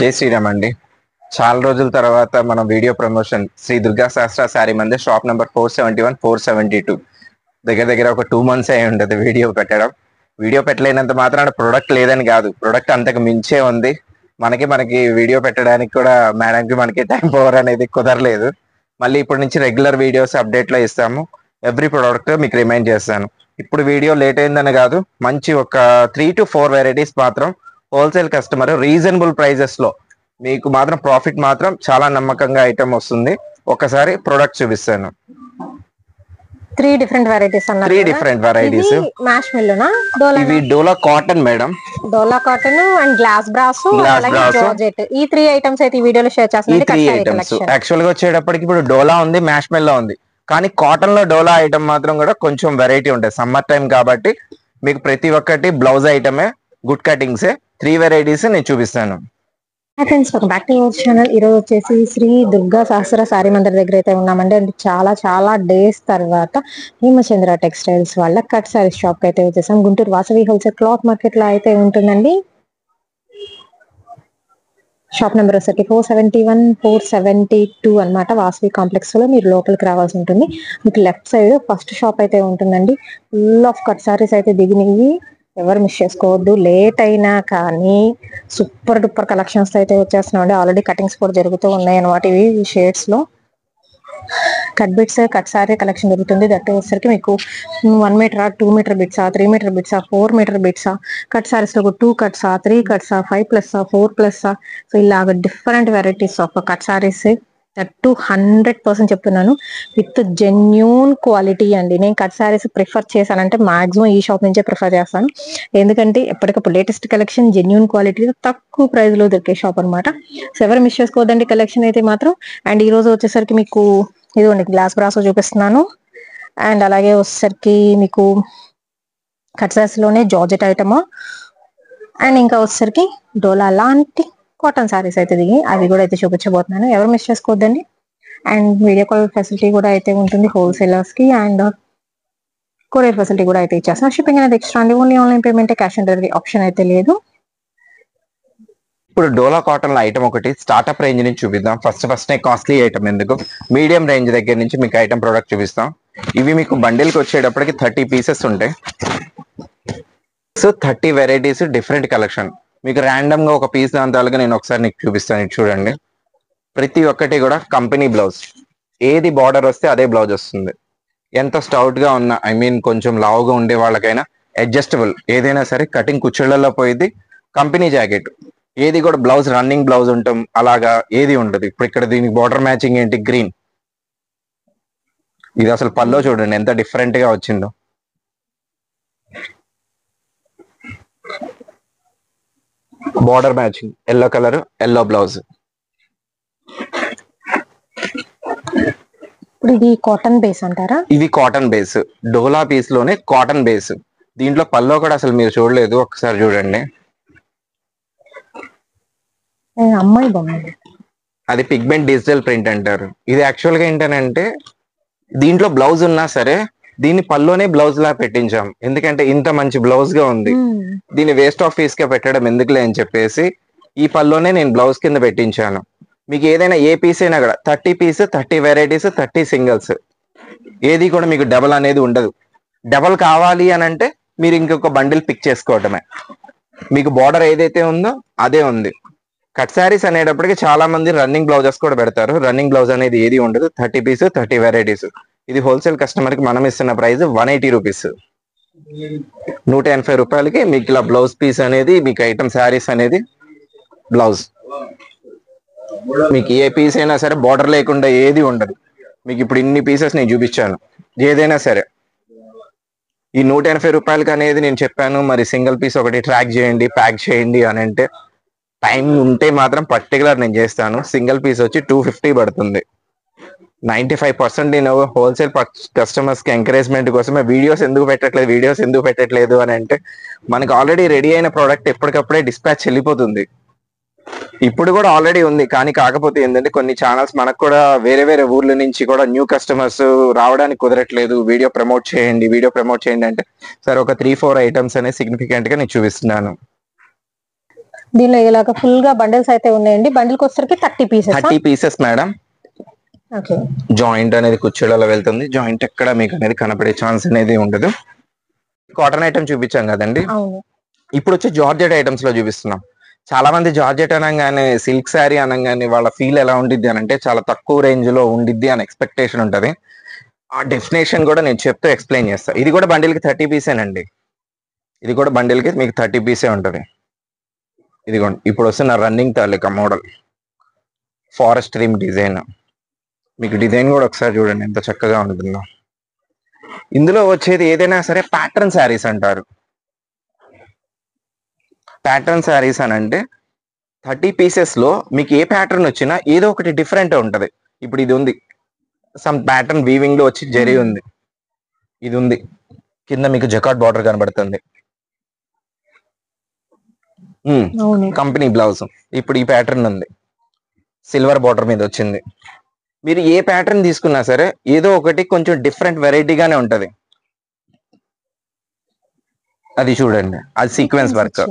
జై శ్రీరామ్ అండి. చాలా రోజుల తర్వాత మనం వీడియో ప్రమోషన్ శ్రీ దుర్గా శాస్త్ర శారీ మందిర్ షాప్ నెంబర్ 471 472 దగ్గర దగ్గర ఒక 2 months అయి ఉంటుంది వీడియో పెట్టడం. వీడియో పెట్టలేనంత మాత్రాన ప్రొడక్ట్ లేదని కాదు, ప్రొడక్ట్ అంతకు మించే ఉంది. మనకి వీడియో పెట్టడానికి కూడా మేడంకి మనకి టైం పవర్ అనేది కుదరలేదు. మళ్ళీ ఇప్పటి నుంచి రెగ్యులర్ వీడియోస్ అప్డేట్లో ఇస్తాము. ఎవ్రీ ప్రొడక్ట్ మీకు రిమైండ్ చేస్తాను. ఇప్పుడు వీడియో లేట్ అయిందని కాదు, మంచి ఒక 3 to 4 వెరైటీస్ మాత్రం హోల్సేల్ కస్టమర్ రీజనబుల్ ప్రైజెస్ లో మీకు మాత్రం ప్రాఫిట్ మాత్రం చాలా నమ్మకంగా ఐటమ్ వస్తుంది. ఒకసారి ప్రొడక్ట్ చూపిస్తాను. 3 different varieties అన్నారు. 3 different varieties. మ్యాష్ మిల్లునా డోలా? ఇవి Dola cotton madam. Dola cotton and glass brass అలాగే జార్జెట్. ఈ 3 ఐటమ్స్ అయితే ఈ వీడియోలో షేర్ చేస్తున్నాను. యాక్చువల్ గా వచ్చేటప్పటికి ఇప్పుడు డోలా ఉంది, మ్యాష్ మిల్ ఉంది. కానీ కాటన్ లో డోలా ఐటమ్ మాత్రం కూడా కొంచెం వెరైటీ ఉంటాయి. సమ్మర్ టైం కాబట్టి మీకు ప్రతి ఒక్కటి బ్లౌజ్ ఐటమే, గుడ్ కటింగ్సే. 3 varieties నేను చూపిస్తాను. Friends, welcome back to our channel. ఈరోజు వచ్చేసి శ్రీ దుర్గా సహస్ర సారీ మందిర్ దగ్గర అయితే ఉన్నామండి. అంటే చాలా డేస్ తర్వాత హేమచంద్ర టెక్స్టైల్స్ వాళ్ళ కట్ సారీస్ షాప్ అయితే వచ్చేసాం. Guntur Vasavi wholesale cloth market లో అయితే ఉంటుందండి. షాప్ నెంబర్ వచ్చేసి 471 472 అనమాట. వాసవి కాంప్లెక్స్ లో మీరు లోపలికి రావాల్సి ఉంటుంది. మీకు లెఫ్ట్ సైడ్ ఫస్ట్ షాప్ అయితే ఉంటుందండి. ఫుల్ ఆఫ్ కట్ సారీస్ అయితే దిగినాయి. ఎవరు మిస్ చేసుకోవద్దు. లేట్ అయినా కానీ సూపర్ డూపర్ కలెక్షన్స్ అయితే వచ్చేస్తున్నాయండి. ఆల్రెడీ కటింగ్స్ కూడా జరుగుతూ ఉన్నాయి అనమాట. ఇవి షేడ్స్ లో cut bits, cut sari collection జరుగుతుంది. దట్ వచ్చేసరికి మీకు 1 meter 2 meter బిట్సా, 3 meter బిట్సా, 4 meter బిట్సా, కట్ సారీస్ లో 2 cuts, 3 cuts, 5+, 4+. సో ఇలాగ different varieties of cut saris. That 100% చెప్తున్నాను, విత్ జెన్యూన్ క్వాలిటీ అండి. నేను కట్ సారీస్ ప్రిఫర్ చేశానంటే మాక్సిమం ఈ షాప్ నుంచే ప్రిఫర్ చేస్తాను. ఎందుకంటే ఎప్పటికప్పుడు లేటెస్ట్ కలెక్షన్, జెన్యూన్ క్వాలిటీ, తక్కువ ప్రైస్ లో దొరికే షాప్ అనమాట. సో ఎవరు మిస్ చేసుకోవద్దండి కలెక్షన్ అయితే మాత్రం. అండ్ ఈ రోజు వచ్చేసరికి మీకు ఇదిగోండి గ్లాస్ బ్రాసో చూపిస్తున్నాను. అండ్ అలాగే వచ్చేసరికి మీకు కట్ సారీస్ లోనే జార్జెట్ ఐటమ్, అండ్ ఇంకా వచ్చేసరికి డోలా లాంటి కాటన్ సారీస్ అయితే దిగి అవి కూడా అయితే చూపించబోతున్నాను. ఎవరు మిస్ చేసుకోవద్దండి. అండ్ వీడియో కాల్ ఫెసిలిటీ కూడా అయితే ఉంటుంది హోల్సేలర్స్ కి. అండ్ కొరియర్ ఫెసిలిటీ కూడా అయితే ఇచ్చేస్తాను. షిప్పింగ్ అనేది ఎక్స్ట్రా అండి. Only online payment, cash on delivery option అయితే లేదు. ఇప్పుడు డోలా కాటన్ లో ఐటమ్ ఒకటి స్టార్ట్అప్ రేంజ్ నుంచి చూపిద్దాం. ఫస్ట్ కాస్ట్లీ ఐటమ్ ఎందుకు, మీడియం రేంజ్ దగ్గర నుంచి మీకు ఐటమ్ ప్రోడక్ట్ చూపిస్తాం. ఇవి మీకు బండిల్ కి వచ్చేటప్పటికి 30 pieces ఉంటాయి. So 30 varieties, different collection. మీకు ర్యాండమ్ గా ఒక పీస్ దాంతాలుగా నేను ఒకసారి నీకు చూపిస్తాను. ఇది చూడండి, ప్రతి ఒక్కటి కూడా కంపెనీ బ్లౌజ్. ఏది బార్డర్ వస్తే అదే బ్లౌజ్ వస్తుంది. ఎంత స్టౌట్ గా ఉన్నా, కొంచెం లావుగా ఉండే వాళ్ళకైనా అడ్జస్టబుల్, ఏదైనా సరే కటింగ్ కుచ్చుళ్ళలో పోయింది. కంపెనీ జాకెట్, ఏది కూడా బ్లౌజ్ రన్నింగ్ బ్లౌజ్ ఉంటాం అలాగా ఏది ఉండదు. ఇప్పుడు ఇక్కడ దీనికి బార్డర్ మ్యాచింగ్ ఏంటి, గ్రీన్. ఇది అసలు పల్లో చూడండి ఎంత డిఫరెంట్ గా వచ్చిందో. Border matching, yellow colour, yellow blouse. ఇప్పుడు ఇది కాటన్ బేస్ అంటారా? ఇది కాటన్ బేస్, డోలా పీస్ లోనే కాటన్ బేస్. దీంట్లో పల్లో కూడా అసలు మీరు చూడలేదు, ఒకసారి చూడండి. అమ్మాయి బాగుంది. అది పిగ్మెంట్ డిజిటల్ ప్రింట్ అంటారు. ఇది యాక్చువల్ గా ఏంటంటే దీంట్లో బ్లౌజ్ ఉన్నా సరే దీన్ని పల్లోనే బ్లౌజ్ లా పెట్టించాం. ఎందుకంటే ఇంత మంచి బ్లౌజ్ గా ఉంది, దీన్ని వేస్ట్ ఆఫ్ పీస్ గా పెట్టడం ఎందుకులే అని చెప్పేసి ఈ పల్లోనే నేను బ్లౌజ్ కింద పెట్టించాను. మీకు ఏదైనా ఏ పీస్ అయినా కూడా 30 pieces, 30 varieties, 30 singles, ఏది కూడా మీకు డబల్ అనేది ఉండదు. డబల్ కావాలి అని అంటే మీరు ఇంకొక బండిల్ పిక్ చేసుకోవటమే. మీకు బార్డర్ ఏదైతే ఉందో అదే ఉంది. కట్ శారీస్ అనేటప్పటికి చాలా మంది రన్నింగ్ బ్లౌజెస్ కూడా పెడతారు. రన్నింగ్ బ్లౌజ్ అనేది ఏది ఉండదు. 30 pieces, 30 varieties. ఇది హోల్సేల్ కస్టమర్ కి మనం ఇస్తున్న ప్రైస్ 180 rupees. 180 రూపాయలకి మీకు ఇలా బ్లౌజ్ పీస్ అనేది, మీకు ఐటమ్ శారీస్ అనేది బ్లౌజ్. మీకు ఏ పీస్ అయినా సరే బార్డర్ లేకుండా ఏది ఉండదు. మీకు ఇప్పుడు ఇన్ని పీసెస్ నేను చూపించాను, ఏదైనా సరే ఈ 180 రూపాయలకి అనేది నేను చెప్పాను. మరి సింగిల్ పీస్ ఒకటి ట్రాక్ చేయండి, ప్యాక్ చేయండి అని అంటే టైం ఉంటే మాత్రం పర్టికులర్ నేను చేస్తాను. సింగిల్ పీస్ వచ్చి 250 పడుతుంది. 95% నేను హోల్సేల్ కస్టమర్స్ కి ఎంకరేజ్మెంట్ కోసమే వీడియోస్ ఎందుకు పెట్టట్లేదు అని అంటే మనకి ఆల్రెడీ రెడీ అయిన ప్రోడక్ట్ ఎప్పటికప్పుడే డిస్పాచ్ వెళ్ళిపోతుంది. ఇప్పుడు కూడా ఆల్రెడీ ఉంది, కానీ కాకపోతే ఏంటంటే కొన్ని ఛానల్స్ మనకు కూడా వేరే ఊర్ల నుంచి కూడా న్యూ కస్టమర్స్ రావడానికి కుదరట్లేదు. వీడియో ప్రమోట్ చేయండి అంటే సరే ఒక 3-4 ఐటమ్స్ అనేది సిగ్నిఫికెంట్ గా నేను చూపిస్తున్నాను. దీనిలో ఇలాగ ఫుల్ గా బండిల్స్ అయితే ఉన్నాయండి. బండిల్కి వచ్చేసరికి 30 పీసెస్ మేడం. ఓకే. జాయింట్ అనేది కుర్చీలలో వెళ్తుంది. జాయింట్ ఎక్కడ మీకు అనేది కనపడే ఛాన్స్ అనేది ఉండదు. కాటన్ ఐటమ్ చూపించాం కదండి, ఇప్పుడు వచ్చి జార్జెట్ ఐటమ్స్ లో చూపిస్తున్నాం. చాలా మంది జార్జెట్ అనగానే సిల్క్ శారీ అనగానే వాళ్ళ ఫీల్ ఎలా ఉండిద్ది అని అంటే చాలా తక్కువ రేంజ్ లో ఉండిద్ది అని ఎక్స్పెక్టేషన్ ఉంటది. ఆ డెఫినేషన్ కూడా నేను చెప్తూ ఎక్స్ప్లెయిన్ చేస్తాను. ఇది కూడా బండిల్ కి 30 పీసేనండి. ఇది కూడా బండిల్ కి మీకు 30 పీసే ఉంటది. ఇదిగోండి ఇప్పుడు వస్తున్న రన్నింగ్ తాలూకా మోడల్ ఫారెస్ట్ రీమ్ డిజైన్. మీకు డిజైన్ కూడా ఒకసారి చూడండి ఎంత చక్కగా ఉంటుందో. ఇందులో వచ్చేది ఏదైనా సరే ప్యాటర్న్ శారీస్ అంటారు. ప్యాటర్న్ శారీస్ అని అంటే 30 పీసెస్ లో మీకు ఏ ప్యాటర్న్ వచ్చినా ఏదో ఒకటి డిఫరెంట్ ఉంటది. ఇప్పుడు ఇది ఉంది, సమ్ ప్యాటర్న్ వీవింగ్ లో వచ్చి జరీ ఉంది. ఇది ఉంది, కింద మీకు జకాట్ బార్డర్ కనబడుతుంది. Company blouse. ఇప్పుడు ఈ ప్యాటర్న్ ఉంది, సిల్వర్ బార్డర్ మీద వచ్చింది. మీరు ఏ ప్యాటర్న్ తీసుకున్నా సరే ఏదో ఒకటి కొంచెం డిఫరెంట్ వెరైటీగానే ఉంటది. అది చూడండి, అది సీక్వెన్స్ వర్క్.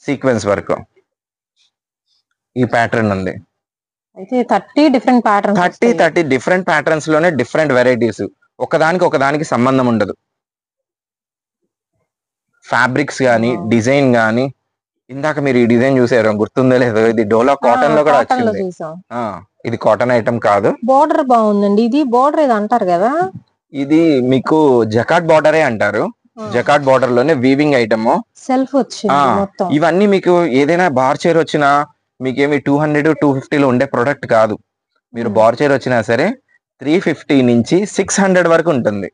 సీక్వెన్స్ వర్క్ ఈ ప్యాటర్న్ ఉంది. అయితే 30 డిఫరెంట్ ప్యాటర్న్స్, 30 డిఫరెంట్ ప్యాటర్న్స్ లోనే డిఫరెంట్ వెరైటీస్. ఒకదానికి సంబంధం ఉండదు. ఫ్యాబ్రిక్స్ గానీ డిజైన్ గానీ, ఇందాక మీరు ఈ డిజైన్ చూసారు గుర్తుందో లేదో, ఇది డోలా కాటన్ లో కూడా వచ్చింది. ఇది కాటన్ ఐటమ్ కాదు. బోర్డర్ బాగుందండి. ఇది బోర్డర్ ఏదో అంటారు కదా, ఇది మీకు జకాట్ బార్డరే అంటారు. జకాట్ బార్డర్ లోనే వీవింగ్ ఐటమ్, సెల్ఫ్ వచ్చింది. ఇవన్నీ మీకు ఏదైనా బార్ చైర్ వచ్చినా మీకేమి 200 250 లో ఉండే ప్రొడక్ట్ కాదు. మీరు బార్ చైర్ వచ్చినా సరే 350 నుంచి 600 వరకు ఉంటుంది.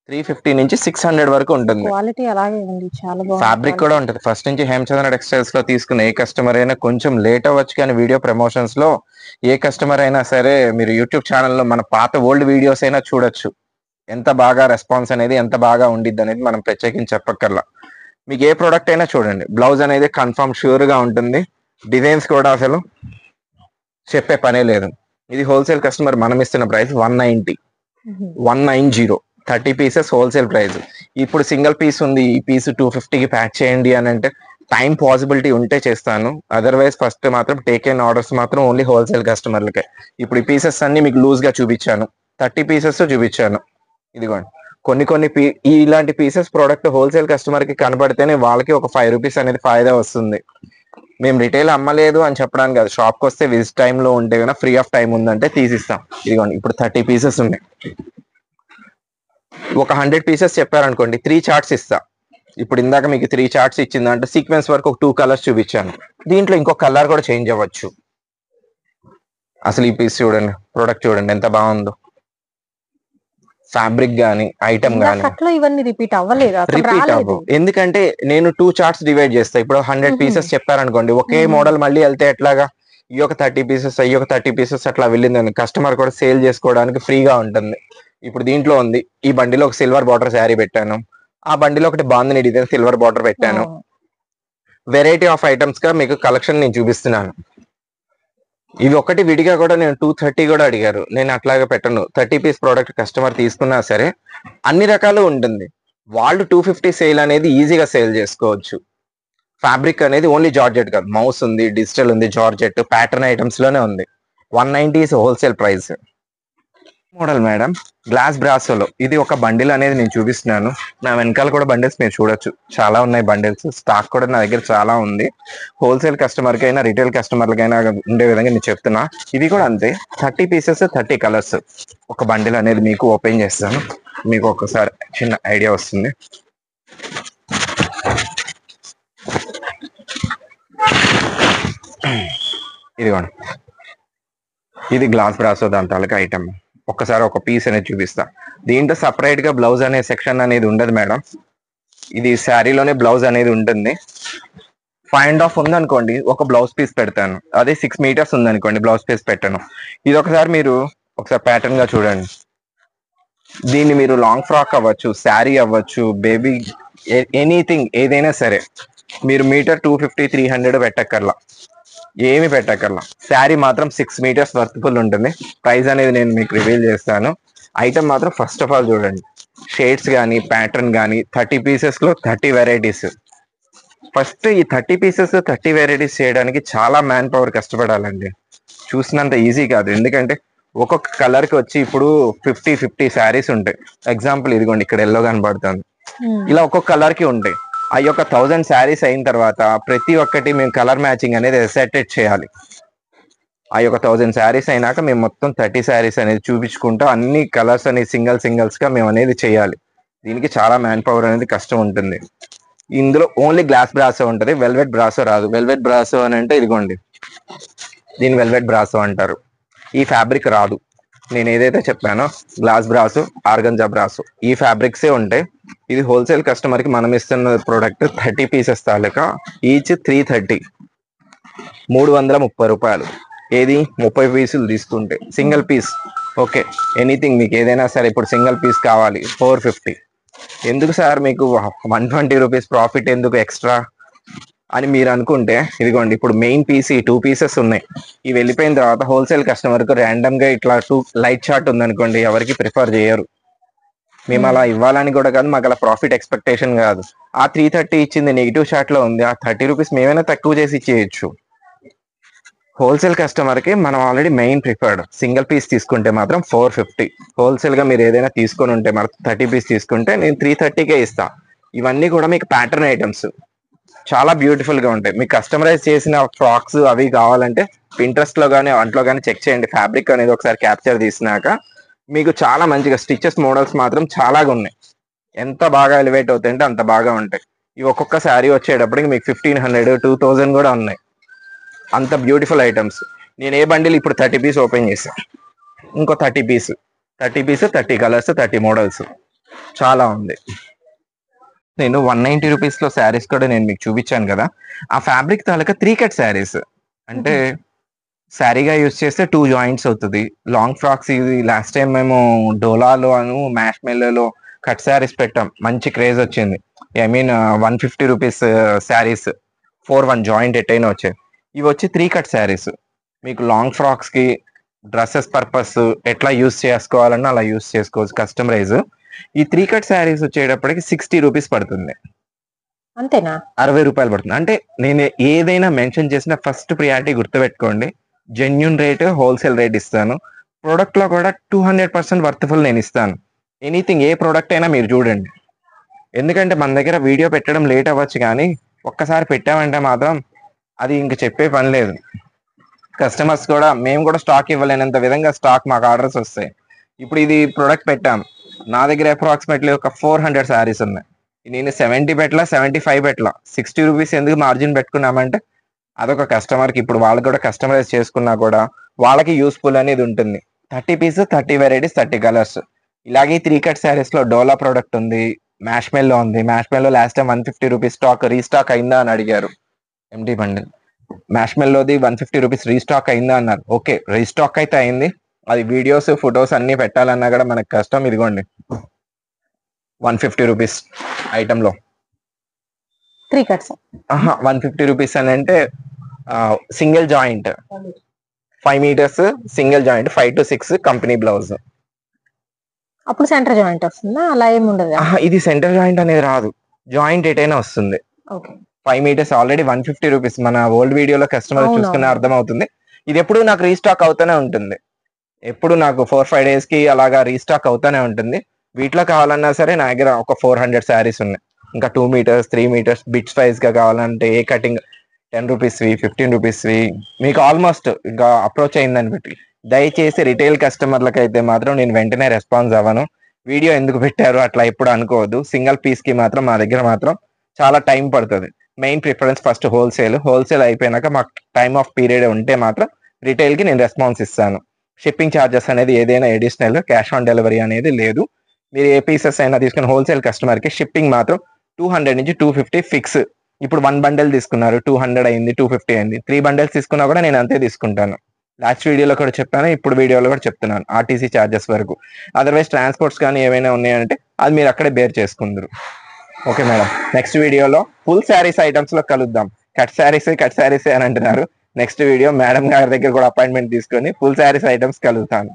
350 నుంచి 600 వరకు ఉంటుంది. క్వాలిటీ అలాగే ఉంది, చాలా బాగుంది. ఫ్యాబ్రిక్ కూడా ఉంటుంది. ఫస్ట్ నుంచి హేమచంద్ర టెక్స్టైల్స్ లో తీసుకున్న ఏ కస్టమర్ అయినా, కొంచెం లేట్ అవ్వచ్చు కానీ వీడియో ప్రమోషన్స్ లో ఏ కస్టమర్ అయినా సరే మీరు యూట్యూబ్ ఛానల్లో మన పాత ఓల్డ్ వీడియోస్ అయినా చూడొచ్చు. ఎంత బాగా రెస్పాన్స్ అనేది ఎంత బాగా ఉండిద్ది అనేది మనం ప్రత్యేకించి చెప్పక్కర్లా. మీకు ఏ ప్రోడక్ట్ అయినా చూడండి, బ్లౌజ్ అనేది కన్ఫర్మ్ ష్యూర్ గా ఉంటుంది. డిజైన్స్ కూడా అసలు చెప్పే పనే లేదు. ఇది హోల్సేల్ కస్టమర్ మనం ఇస్తున్న ప్రైస్ 190. 30 pieces wholesale price. ఇప్పుడు సింగిల్ పీస్ ఉంది, ఈ పీస్ 250కి ప్యాక్ చేయండి అని అంటే టైం పాసిబిలిటీ ఉంటే చేస్తాను. అదర్వైజ్ ఫస్ట్ మాత్రం టేక్ ఇన్ ఆర్డర్స్ మాత్రం ఓన్లీ హోల్సేల్ కస్టమర్లకే. ఇప్పుడు ఈ పీసెస్ అన్ని మీకు లూజ్ గా చూపించాను, 30 పీసెస్ చూపించాను. ఇదిగోండి కొన్ని ఇలాంటి పీసెస్ ప్రోడక్ట్ హోల్సేల్ కస్టమర్ కి కనబడితేనే వాళ్ళకి ఒక 5 రూపీస్ అనేది ఫాయిదా వస్తుంది. మేము రిటైల్ అమ్మలేదు అని చెప్పడానికి కాదు, షాప్కి వస్తే విజిట్ టైమ్ లో ఉంటే కనుక ఫ్రీ ఆఫ్ టైం ఉందంటే తీసిస్తాం. ఇదిగోండి ఇప్పుడు 30 పీసెస్ ఉన్నాయి. ఒక 100 పీసెస్ చెప్పారనుకోండి 3 చార్ట్స్ ఇస్తా. ఇప్పుడు ఇందాక మీకు 3 చార్ట్స్ ఇచ్చిందంటే సీక్వెన్స్ వరకు ఒక 2 కలర్స్ చూపించాను. దీంట్లో ఇంకో కలర్ కూడా చేంజ్ అవ్వచ్చు. అసలు ఈ పీస్ చూడండి, ప్రొడక్ట్ చూడండి ఎంత బాగుందో. ఫ్యాబ్రిక్ గానీ ఐటమ్ గానీ ఇవన్నీ రిపీట్ అవ్వవు. ఎందుకంటే నేను 2 చార్ట్స్ డివైడ్ చేస్తా. ఇప్పుడు 100 పీసెస్ చెప్పారనుకోండి, ఒకే మోడల్ మళ్ళీ వెళ్తే ఎట్లాగా, ఈ ఒక 30 పీసెస్ ఈ ఒక 30 పీసెస్ అట్లా వెళ్ళిందని కస్టమర్ కూడా సేల్ చేసుకోవడానికి ఫ్రీగా ఉంటుంది. ఇప్పుడు దీంట్లో ఉంది, ఈ బండిలో ఒక సిల్వర్ బార్డర్ శారీ పెట్టాను, ఆ బండిలో ఒకటి బాందిని డిజైన్ సిల్వర్ బార్డర్ పెట్టాను. వెరైటీ ఆఫ్ ఐటమ్స్ గా మీకు కలెక్షన్ నేను చూపిస్తున్నాను. ఇవి ఒకటి విడిగా కూడా నేను 230 కూడా అడిగారు, నేను అట్లాగా పెట్టను. 30 పీస్ ప్రోడక్ట్ కస్టమర్ తీసుకున్నా సరే అన్ని రకాలు ఉంటుంది. వాళ్ళు 250 సేల్ అనేది ఈజీగా సేల్ చేసుకోవచ్చు. ఫ్యాబ్రిక్ అనేది ఓన్లీ జార్జెట్ కాదు, మౌస్ ఉంది, డిజిటల్ ఉంది, జార్జెట్ ప్యాటర్న్ ఐటమ్స్ లోనే ఉంది. 190 wholesale price. Model madam glass బ్రాసోలో ఇది ఒక బండిల్ అనేది నేను చూపిస్తున్నాను. నా వెనకాల కూడా బండిల్స్ మీరు చూడొచ్చు, చాలా ఉన్నాయి బండిల్స్. స్టాక్ కూడా నా దగ్గర చాలా ఉంది. హోల్సేల్ కస్టమర్ కి అయినా రిటైల్ కస్టమర్లకైనా ఉండే విధంగా నేను చెప్తున్నా. ఇవి కూడా అంతే, 30 పీసెస్ 30 కలర్స్. ఒక బండిల్ అనేది మీకు ఓపెన్ చేస్తాను, మీకు ఒకసారి చిన్న ఐడియా వస్తుంది. ఇదిగోండి, ఇది గ్లాస్ బ్రాసో దాని తాలూకా ఐటమ్. ఒక్కసారి ఒక పీస్ అనేది చూపిస్తా. దీంట్లో సపరేట్ గా బ్లౌజ్ అనే సెక్షన్ అనేది ఉండదు మేడం. ఇది శారీలోనే బ్లౌజ్ అనేది ఉంటుంది. 5.5 ఉందనుకోండి ఒక బ్లౌజ్ పీస్ పెడతాను, అదే 6 మీటర్స్ ఉందనుకోండి బ్లౌజ్ పీస్ పెట్టాను. ఇది ఒకసారి మీరు ఒకసారి ప్యాటర్న్ గా చూడండి. దీన్ని మీరు లాంగ్ ఫ్రాక్ అవ్వచ్చు, శారీ అవ్వచ్చు, బేబీ ఎనీథింగ్ ఏదైనా సరే మీరు మీటర్ 250 300 పెట్టక్కర్లా, ఏమి పెట్టక్కర్లా. శారీ మాత్రం 6 మీటర్స్ వర్త్ఫుల్ ఉంటుంది. ప్రైస్ అనేది నేను మీకు రివీల్ చేస్తాను. ఐటమ్ మాత్రం ఫస్ట్ ఆఫ్ ఆల్ చూడండి, షేడ్స్ కానీ ప్యాటర్న్ కానీ 30 పీసెస్ లో 30 వెరైటీస్. ఫస్ట్ ఈ 30 పీసెస్ 30 వెరైటీస్ చేయడానికి చాలా మ్యాన్ పవర్ కష్టపడాలండి. చూసినంత ఈజీ కాదు. ఎందుకంటే ఒక్కొక్క కలర్ కి వచ్చి ఇప్పుడు 50 శారీస్ ఉంటాయి. ఎగ్జాంపుల్ ఇదిగోండి ఇక్కడ ఎల్లో కనబడుతుంది. ఇలా ఒక్కొక్క కలర్ కి ఉంటాయి. ఆ యొక్క 1000 శారీస్ అయిన తర్వాత ప్రతి ఒక్కటి మేము కలర్ మ్యాచింగ్ అనేది సెటెట్ చేయాలి. ఆ యొక్క 1000 శారీస్ అయినాక మేము మొత్తం 30 శారీస్ అనేది చూపించుకుంటూ అన్ని కలర్స్ అనేది సింగిల్స్ గా మేము అనేది చేయాలి. దీనికి చాలా మ్యాన్ పవర్ అనేది కష్టం ఉంటుంది. ఇందులో ఓన్లీ గ్లాస్ బ్రాసో ఉంటుంది, వెల్వెట్ బ్రాసో రాదు. వెల్వెట్ బ్రాసో అని అంటే ఇదిగోండి, దీని వెల్వెట్ బ్రాసో అంటారు. ఈ ఫ్యాబ్రిక్ రాదు. నేను ఏదైతే చెప్పానో గ్లాస్ బ్రాసో, ఆర్గంజా బ్రాసో ఈ ఫ్యాబ్రిక్సే ఉంటాయి. ఇది హోల్సేల్ కస్టమర్ కి మనం ఇస్తున్న ప్రోడక్ట్ 30 పీసెస్ తాలూకా ఈచ్ 330, 330 రూపాయలు. ఏది 30 పీసులు తీసుకుంటే సింగిల్ పీస్ ఓకే. ఎనీథింగ్ మీకు ఏదైనా సరే ఇప్పుడు సింగిల్ పీస్ కావాలి 450. ఎందుకు సార్ మీకు 120 రూపీస్ ప్రాఫిట్ ఎందుకు ఎక్స్ట్రా అని మీరు అనుకుంటే ఇదిగోండి ఇప్పుడు మెయిన్ పీస్ ఈ 2 పీసెస్ ఉన్నాయి. ఇవి వెళ్ళిపోయిన తర్వాత హోల్సేల్ కస్టమర్ కు ర్యాండమ్ గా ఇట్లా 2 లైట్ షార్ట్ ఉందనుకోండి, ఎవరికి ప్రిఫర్ చేయరు. మేము అలా ఇవ్వాలని కూడా కాదు, మాకు అలా ప్రాఫిట్ ఎక్స్పెక్టేషన్ కాదు. ఆ 330 ఇచ్చింది నెగిటివ్ షార్ట్ లో ఉంది, ఆ 30 రూపీస్ మేమైనా తక్కువ చేసి ఇచ్చేయచ్చు. హోల్సేల్ కస్టమర్ కి మనం already main preferred. Single piece తీసుకుంటే మాత్రం 450. హోల్సేల్ గా మీరు ఏదైనా తీసుకొని ఉంటే మరి 30 పీస్ తీసుకుంటే నేను 330కే ఇస్తా. ఇవన్నీ కూడా మీకు ప్యాటర్న్ ఐటమ్స్ చాలా బ్యూటిఫుల్ గా ఉంటాయి. మీకు కస్టమైజ్ చేసిన ఫ్రాక్స్ అవి కావాలంటే పింట్రెస్ట్ లో కానీ వాటిలో కానీ చెక్ చేయండి. ఫ్యాబ్రిక్ అనేది ఒకసారి క్యాప్చర్ తీసినాక మీకు చాలా మంచిగా స్టిచెస్ మోడల్స్ మాత్రం చాలాగా ఉన్నాయి. ఎంత బాగా ఎలివేట్ అవుతాయంటే అంత బాగా ఉంటాయి. ఇవి ఒక్కొక్క శారీ వచ్చేటప్పటికి మీకు 1500, 2000 కూడా ఉన్నాయి. అంత బ్యూటిఫుల్ ఐటమ్స్. నేను ఏ బండిల్ ఇప్పుడు 30 పీస్ ఓపెన్ చేశాను, ఇంకో 30 పీస్ 30 కలర్స్ 30 మోడల్స్ చాలా ఉంది. నేను 190 రూపీస్ లో శారీస్ కూడా నేను మీకు చూపించాను కదా. ఆ ఫ్యాబ్రిక్ తాలూకా 3 కట్ శారీస్ అంటే శారీగా యూస్ చేస్తే 2 జాయింట్స్ అవుతుంది. లాంగ్ ఫ్రాక్స్ ఇది లాస్ట్ టైం మేము డోలాలో మ్యాష్ మెల్లోలో కట్ శారీస్ పెట్టాం, మంచి క్రేజ్ వచ్చింది. I mean 150 rupees saris 4-1 joint ఎట్టయినా వచ్చాయి. ఇవి వచ్చి 3 కట్ శారీస్. మీకు లాంగ్ ఫ్రాక్స్ కి డ్రెస్సెస్ పర్పస్ ఎట్లా యూస్ చేసుకోవాలన్నా అలా యూస్ చేసుకోవచ్చు కస్టమైజ్. ఈ 3 కట్ శారీస్ వచ్చేటప్పటికి 60 రూపీస్ పడుతుంది. అంతేనా? 60 రూపాయలు పడుతుంది. అంటే నేను ఏదైనా మెన్షన్ చేసిన ఫస్ట్ ప్రియారిటీ గుర్తుపెట్టుకోండి, జెన్యున్ రేట్ హోల్సేల్ రేట్ ఇస్తాను. ప్రోడక్ట్ లో కూడా 200% వర్త్ఫుల్ నేను ఇస్తాను. ఎనీథింగ్ ఏ ప్రోడక్ట్ అయినా మీరు చూడండి. ఎందుకంటే మన దగ్గర వీడియో పెట్టడం లేట్ అవ్వచ్చు, కానీ ఒక్కసారి పెట్టామంటే మాత్రం అది ఇంక చెప్పే పని లేదు. కస్టమర్స్ కూడా మేము కూడా స్టాక్ ఇవ్వలేనంత విధంగా స్టాక్ మాకు ఆర్డర్స్ వస్తాయి. ఇప్పుడు ఇది ప్రొడక్ట్ పెట్టాం, నా దగ్గర అప్రాక్సిమేట్లీ ఒక 400 శారీస్ ఉన్నాయి. నేను 70 పెట్టలా 75 పెట్టలా, 60 రూపీస్ ఎందుకు మార్జిన్ పెట్టుకున్నామంటే అదొక కస్టమర్కి ఇప్పుడు వాళ్ళు కూడా కస్టమైజ్ చేసుకున్నా కూడా వాళ్ళకి యూస్ఫుల్ అనేది ఉంటుంది. 30 పీస్ 30 వెరైటీస్ 30 కలర్స్. ఇలాగే 3 కట్ శారీస్ లో డోలా ప్రోడక్ట్ ఉంది, మ్యాష్ మెల్లో ఉంది. Marshmallow last time 150 rupees stock restock అయిందా అని అడిగారు. ఎంటీ బండిల్ మ్యాష్ మెల్లోది 150 రూపీస్ రీస్టాక్ అయిందా అన్నారు. ఓకే రీస్టాక్ అయితే అయింది, అది వీడియోస్ ఫొటోస్ అన్ని పెట్టాలన్నా కూడా మనకు కష్టం. ఇదిగోండి 150 రూపీస్ ఐటమ్ లో 3 కట్స్ 150 రూపీస్ అని అంటే single joint 5 meters single joint 5 to 6 company blouse. అప్పుడు సెంటర్ జాయింట్ వస్తుందా? అలా ఏమి ఉండదు. ఇది సెంటర్ జాయింట్ అనేది రాదు, జాయింట్ ఎటైనా వస్తుంది. 5 మీటర్స్ ఆల్రెడీ 150 రూపీస్. మన ఓల్డ్ వీడియోలో కస్టమర్ చూసుకునే అర్థం అవుతుంది. ఇది ఎప్పుడు నాకు రీస్టాక్ అవుతూనే ఉంటుంది, ఎప్పుడు నాకు 4-5 days కి అలాగా రీస్టాక్ అవుతూనే ఉంటుంది. వీటిలో కావాలన్నా సరే నా దగ్గర ఒక 400 శారీస్ ఉన్నాయి. ఇంకా 2 మీటర్స్ 3 మీటర్స్ బిట్స్ వైజ్ గా కావాలంటే ఏ కటింగ్ 10 రూపీస్వి 15 రూపీస్వి మీకు ఆల్మోస్ట్ ఇంకా అప్రోచ్ అయిందని బట్టి. దయచేసి రిటైల్ కస్టమర్లకు అయితే మాత్రం నేను వెంటనే రెస్పాన్స్ అవ్వను. వీడియో ఎందుకు పెట్టారు అట్లా ఎప్పుడు అనుకోవద్దు. సింగిల్ పీస్ కి మాత్రం మా దగ్గర మాత్రం చాలా టైం పడుతుంది. మెయిన్ ప్రిఫరెన్స్ ఫస్ట్ హోల్సేల్ అయిపోయినాక మాకు టైమ్ ఆఫ్ పీరియడ్ ఉంటే మాత్రం రిటైల్ కి నేను రెస్పాన్స్ ఇస్తాను. షిప్పింగ్ ఛార్జెస్ అనేది ఏదైనా అడిషనల్, క్యాష్ ఆన్ డెలివరీ అనేది లేదు. మీరు ఏ పీసెస్ అయినా తీసుకుని హోల్సేల్ కస్టమర్ కి షిప్పింగ్ మాత్రం 200 నుంచి 250 ఫిక్స్. ఇప్పుడు 1 బండల్ తీసుకున్నారు 200 అయింది, 250 అయింది. 3 బండల్స్ తీసుకున్నా కూడా నేను అంతే తీసుకుంటాను. లాస్ట్ వీడియోలో కూడా చెప్పాను, ఇప్పుడు వీడియోలో కూడా చెప్తున్నాను, ఆర్టీసీ ఛార్జెస్ వరకు. అదర్వైజ్ ట్రాన్స్పోర్ట్స్ కానీ ఏమైనా ఉన్నాయంటే అది మీరు అక్కడే బేర్ చేసుకుందరు. ఓకే మేడం, నెక్స్ట్ వీడియోలో ఫుల్ శారీస్ ఐటమ్స్ లో కలుద్దాం. కట్ శారీస్ అని అంటున్నారు. నెక్స్ట్ వీడియో మేడం గారి దగ్గర కూడా అపాయింట్మెంట్ తీసుకొని ఫుల్ శారీస్ ఐటమ్స్ కలుగుతాను.